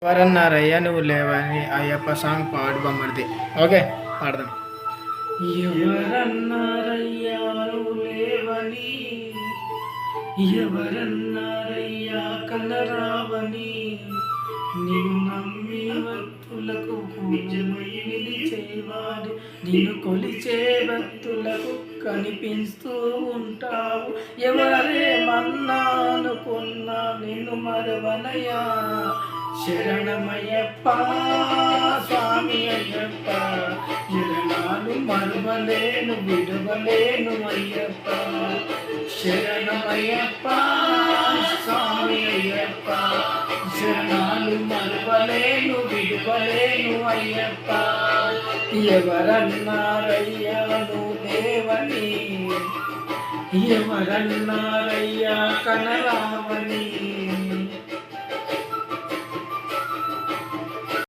ఎవరన్నారయ్యా నువ్వు లేవని అయ్యప్ప సాంగ్ పాడు బొమ్మడిది. ఓకే, పాడదాం. ఎవరన్నారయ్యా నువ్వు లేవని, ఎవరన్నారయ్యా కనరావని, నిన్ను నమ్మి భక్తులకు పూజమై నిలిచేవాడు, నిన్ను కొలిచే భక్తులకు కనిపిస్తూ ఉంటావు. ఎవరేమన్నా అనుకున్నా నిన్ను మరవనయ్యా. శరణమయ్యప్ప స్వామి అయ్యప్ప, శరణాలు మరువలేను విడవలేను అయ్యప్ప. శరణమయ్యప్ప స్వామి అయ్యప్ప, శరణాలు మరువలేను విడవలేను అయ్యప్ప. ఎవరన్నారయ్యా నువ్వు దేవని, ఎవరన్నారయ్యా కనరావని,